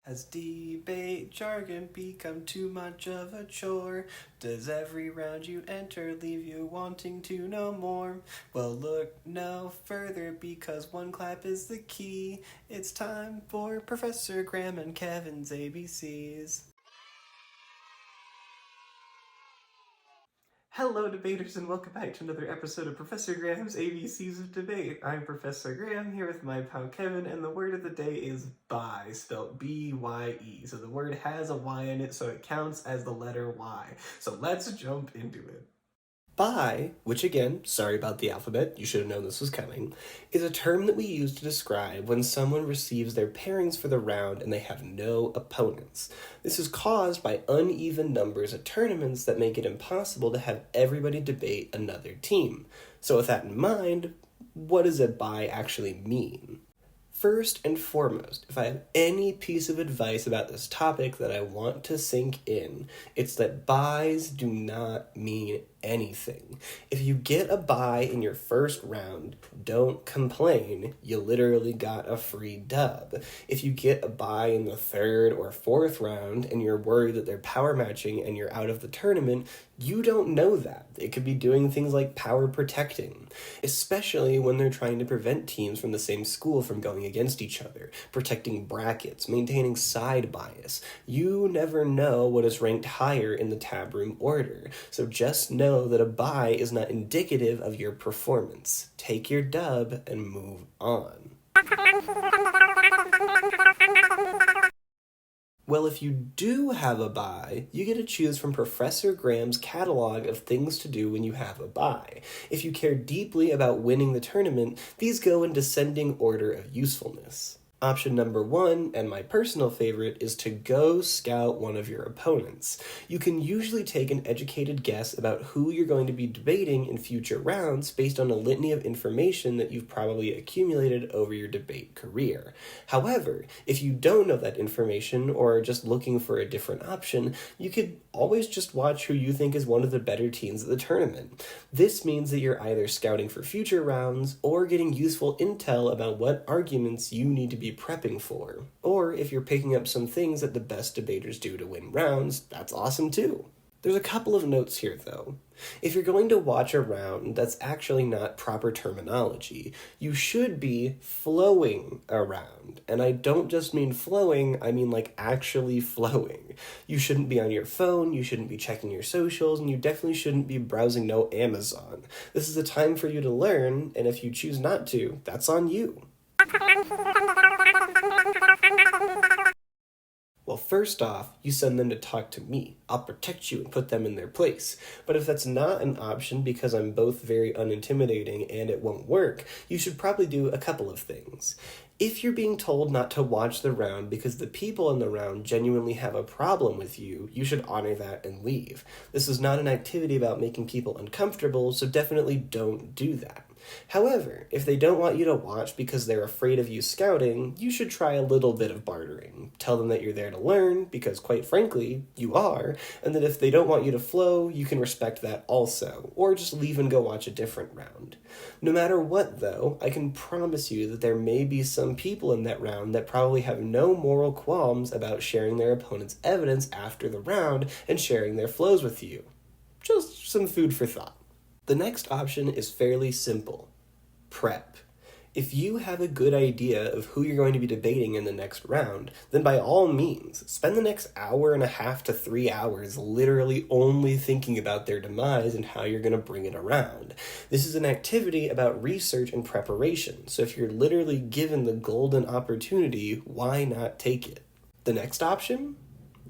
Has debate jargon become too much of a chore? Does every round you enter leave you wanting to know more? Well, look no further because one clap is the key. It's time for Professor Graham and Kevin's ABCs. Hello, debaters, and welcome back to another episode of Professor Graham's ABCs of Debate. I'm Professor Graham here with my pal Kevin, and the word of the day is bye, spelled B-Y-E. So the word has a Y in it, so it counts as the letter Y. So let's jump into it. Bye, which again, sorry about the alphabet, you should have known this was coming, is a term that we use to describe when someone receives their pairings for the round and they have no opponents. This is caused by uneven numbers at tournaments that make it impossible to have everybody debate another team. So with that in mind, what does a bye actually mean? First and foremost, if I have any piece of advice about this topic that I want to sink in, it's that byes do not mean anything. If you get a bye in your first round, don't complain. You literally got a free dub. If you get a bye in the third or fourth round and you're worried that they're power matching and you're out of the tournament, you don't know that. They could be doing things like power protecting, especially when they're trying to prevent teams from the same school from going against each other, protecting brackets, maintaining side bias. You never know what is ranked higher in the tab room order, so just know that a bye is not indicative of your performance. Take your dub and move on. Well, if you do have a bye, you get to choose from Professor Graham's catalog of things to do when you have a bye. If you care deeply about winning the tournament, these go in descending order of usefulness. Option number 1, and my personal favorite, is to go scout one of your opponents. You can usually take an educated guess about who you're going to be debating in future rounds based on a litany of information that you've probably accumulated over your debate career. However, if you don't know that information or are just looking for a different option, you could always just watch who you think is one of the better teams at the tournament. This means that you're either scouting for future rounds or getting useful intel about what arguments you need to be prepping for. Or if you're picking up some things that the best debaters do to win rounds, that's awesome too. There's a couple of notes here though. If you're going to watch a round that's actually not proper terminology, you should be flowing around. And I don't just mean flowing, I mean like actually flowing. You shouldn't be on your phone, you shouldn't be checking your socials, and you definitely shouldn't be browsing no Amazon. This is a time for you to learn, and if you choose not to, that's on you. Well, first off, you send them to talk to me. I'll protect you and put them in their place. But if that's not an option because I'm both very unintimidating and it won't work, you should probably do a couple of things. If you're being told not to watch the round because the people in the round genuinely have a problem with you, you should honor that and leave. This is not an activity about making people uncomfortable, so definitely don't do that. However, if they don't want you to watch because they're afraid of you scouting, you should try a little bit of bartering. Tell them that you're there to learn, because quite frankly, you are, and that if they don't want you to flow, you can respect that also, or just leave and go watch a different round. No matter what, though, I can promise you that there may be some people in that round that probably have no moral qualms about sharing their opponent's evidence after the round and sharing their flows with you. Just some food for thought. The next option is fairly simple. Prep. If you have a good idea of who you're going to be debating in the next round, then by all means, spend the next hour and a half to 3 hours literally only thinking about their demise and how you're going to bring it around. This is an activity about research and preparation, so if you're literally given the golden opportunity, why not take it? The next option?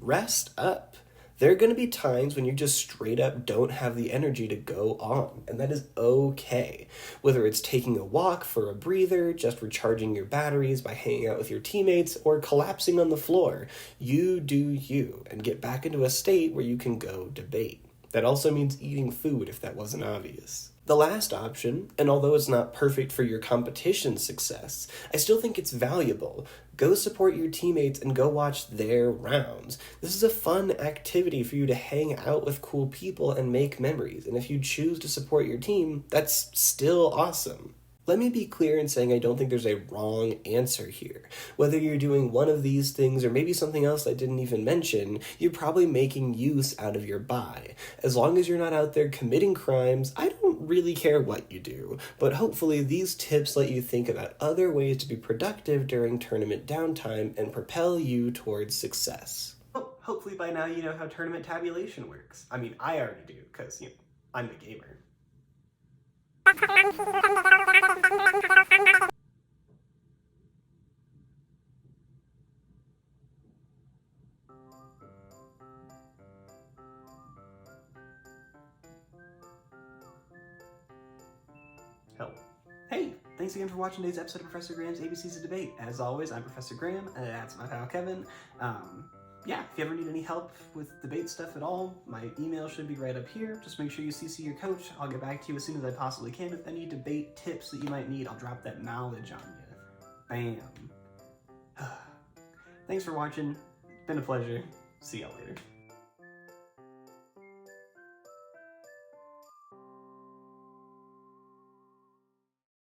Rest up. There are going to be times when you just straight up don't have the energy to go on, and that is okay. Whether it's taking a walk for a breather, just recharging your batteries by hanging out with your teammates, or collapsing on the floor, you do you, and get back into a state where you can go debate. That also means eating food if that wasn't obvious. The last option, and although it's not perfect for your competition success, I still think it's valuable. Go support your teammates and go watch their rounds. This is a fun activity for you to hang out with cool people and make memories, and if you choose to support your team, that's still awesome. Let me be clear in saying I don't think there's a wrong answer here. Whether you're doing one of these things or maybe something else I didn't even mention, you're probably making use out of your bye. As long as you're not out there committing crimes, I don't really care what you do, but hopefully these tips let you think about other ways to be productive during tournament downtime and propel you towards success. Well, hopefully by now you know how tournament tabulation works. I mean, I already do, because, I'm the gamer. Hell. Hey, thanks again for watching today's episode of Professor Graham's ABCs of Debate. As always, I'm Professor Graham, and that's my pal Kevin. Yeah, if you ever need any help with debate stuff at all, my email should be right up here. Just make sure you CC your coach. I'll get back to you as soon as I possibly can. If any debate tips that you might need, I'll drop that knowledge on you. Bam. Thanks for watching. It's been a pleasure. See y'all later.